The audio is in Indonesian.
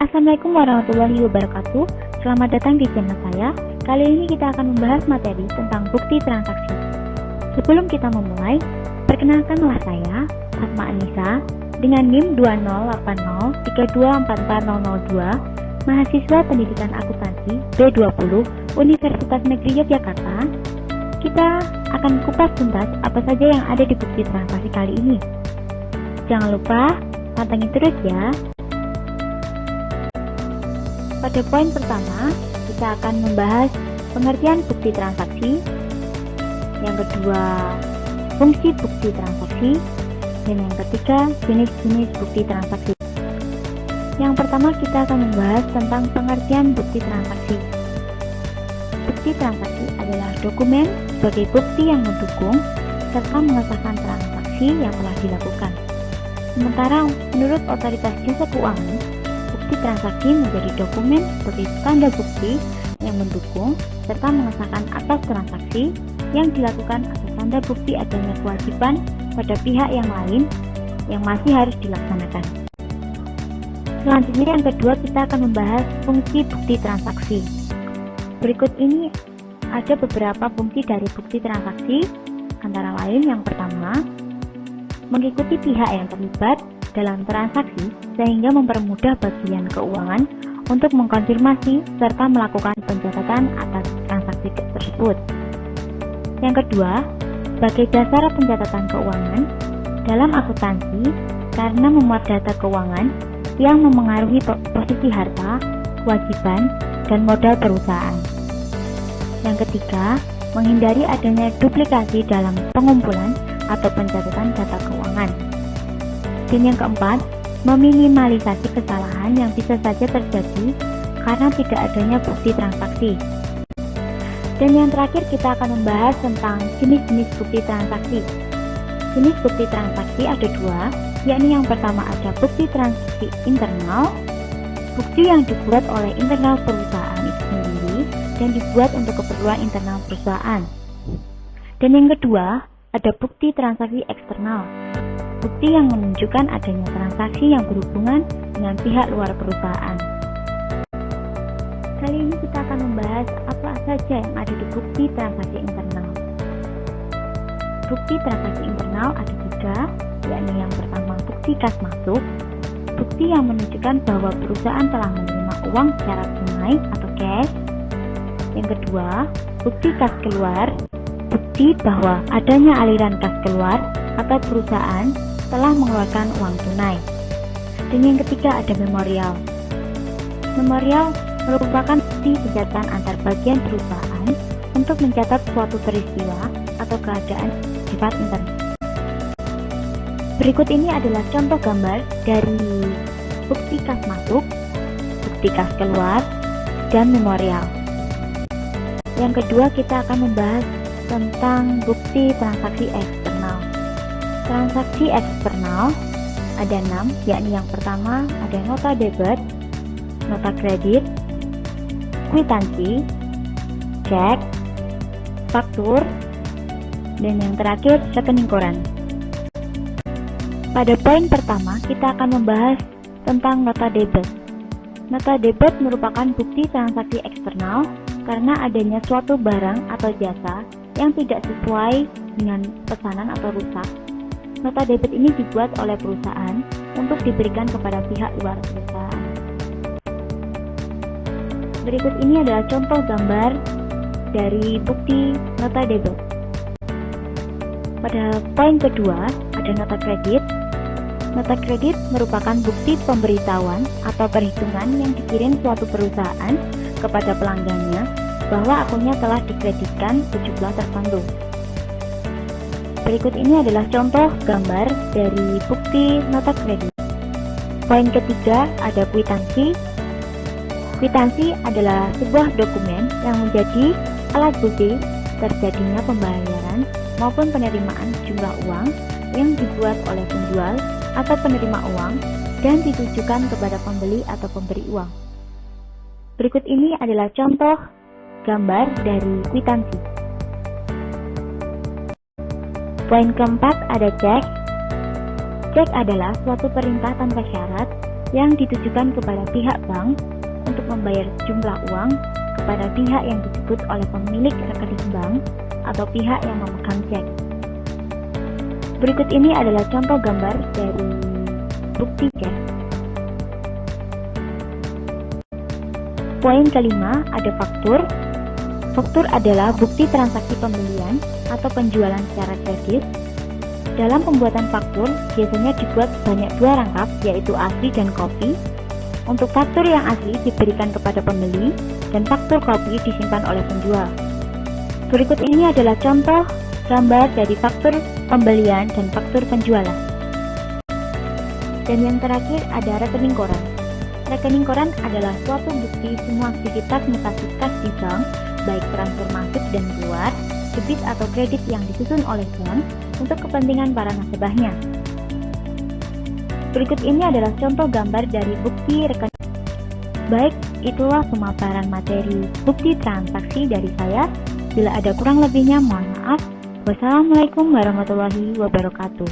Assalamualaikum warahmatullahi wabarakatuh. Selamat datang di channel saya. Kali ini kita akan membahas materi tentang bukti transaksi. Sebelum kita memulai, perkenalkanlah saya, Fatma Anissa, dengan NIM 208032440002, mahasiswa pendidikan akuntansi B20 Universitas Negeri Yogyakarta. Kita akan kupas tuntas apa saja yang ada di bukti transaksi kali ini. Jangan lupa pantengin terus ya. Pada poin pertama, kita akan membahas pengertian bukti transaksi. Yang kedua, fungsi bukti transaksi. Dan yang ketiga, jenis-jenis bukti transaksi. Yang pertama, kita akan membahas tentang pengertian bukti transaksi. Bukti transaksi adalah dokumen sebagai bukti yang mendukung serta mengesahkan transaksi yang telah dilakukan. Sementara menurut Otoritas Jasa Keuangan, bukti transaksi menjadi dokumen sebagai tanda bukti yang mendukung serta mengesahkan atas transaksi yang dilakukan atas tanda bukti adanya kewajiban pada pihak yang lain yang masih harus dilaksanakan. Selanjutnya yang kedua, kita akan membahas fungsi bukti transaksi. Berikut ini ada beberapa fungsi dari bukti transaksi, antara lain yang pertama, mengikuti pihak yang terlibat dalam transaksi sehingga mempermudah bagian keuangan untuk mengkonfirmasi serta melakukan pencatatan atas transaksi tersebut. Yang kedua, sebagai dasar pencatatan keuangan dalam akuntansi karena memuat data keuangan yang memengaruhi posisi harta, kewajiban, dan modal perusahaan. Yang ketiga, menghindari adanya duplikasi dalam pengumpulan atau pencatatan data keuangan. Dan yang keempat, meminimalisasi kesalahan yang bisa saja terjadi karena tidak adanya bukti transaksi. Dan yang terakhir, kita akan membahas tentang jenis-jenis bukti transaksi. Jenis bukti transaksi ada dua, yakni yang pertama ada bukti transaksi internal, bukti yang dibuat oleh internal perusahaan itu sendiri dan dibuat untuk keperluan internal perusahaan. Dan yang kedua, ada bukti transaksi eksternal, bukti yang menunjukkan adanya transaksi yang berhubungan dengan pihak luar perusahaan. Kali ini kita akan membahas apa saja yang ada di bukti transaksi internal. Bukti transaksi internal ada tiga, yakni yang pertama bukti kas masuk, bukti yang menunjukkan bahwa perusahaan telah menerima uang secara tunai atau cash. Yang kedua, bukti kas keluar, bukti bahwa adanya aliran kas keluar atau perusahaan telah mengeluarkan uang tunai. Dan yang ketiga ada memorial. Memorial merupakan bukti pencatatan antar bagian perusahaan untuk mencatat suatu peristiwa atau keadaan sifat internal. Berikut ini adalah contoh gambar dari bukti kas masuk, bukti kas keluar, dan memorial. Yang kedua, kita akan membahas tentang bukti transaksi eksternal. Transaksi eksternal ada 6, yakni yang pertama ada nota debit, nota kredit, kwitansi, cek, faktur, dan yang terakhir rekening koran. Pada poin pertama, kita akan membahas tentang nota debit. Nota debit merupakan bukti transaksi eksternal karena adanya suatu barang atau jasa yang tidak sesuai dengan pesanan atau rusak. Nota debit ini dibuat oleh perusahaan untuk diberikan kepada pihak luar perusahaan. Berikut ini adalah contoh gambar dari bukti nota debit. Pada poin kedua, ada nota kredit. Nota kredit merupakan bukti pemberitahuan atau perhitungan yang dikirim suatu perusahaan kepada pelanggannya bahwa akunnya telah dikreditkan sejumlah tertentu. Berikut ini adalah contoh gambar dari bukti nota kredit. Poin ketiga ada kwitansi. Kwitansi adalah sebuah dokumen yang menjadi alat bukti terjadinya pembayaran maupun penerimaan jumlah uang yang dibuat oleh penjual atau penerima uang dan ditujukan kepada pembeli atau pemberi uang. Berikut ini adalah contoh gambar dari kwitansi. Poin keempat ada cek. Cek adalah suatu perintah tanpa syarat yang ditujukan kepada pihak bank untuk membayar sejumlah uang kepada pihak yang disebut oleh pemilik rekening bank atau pihak yang memegang cek. Berikut ini adalah contoh gambar dari bukti cek. Poin kelima, ada faktur. Faktur adalah bukti transaksi pembelian atau penjualan secara kredit. Dalam pembuatan faktur, biasanya dibuat sebanyak 2 rangkap, yaitu asli dan kopi. Untuk faktur yang asli diberikan kepada pembeli, dan faktur kopi disimpan oleh penjual. Berikut ini adalah contoh gambar dari faktur pembelian dan faktur penjualan. Dan yang terakhir ada rekening koran. Rekening koran adalah suatu bukti semua aktivitas mutasi kas di bank, baik transfer masuk dan keluar, debit atau kredit yang disusun oleh bank untuk kepentingan para nasabahnya. Berikut ini adalah contoh gambar dari bukti rekening. Baik, itulah pemaparan materi bukti transaksi dari saya. Bila ada kurang lebihnya, mohon maaf. Wassalamualaikum warahmatullahi wabarakatuh.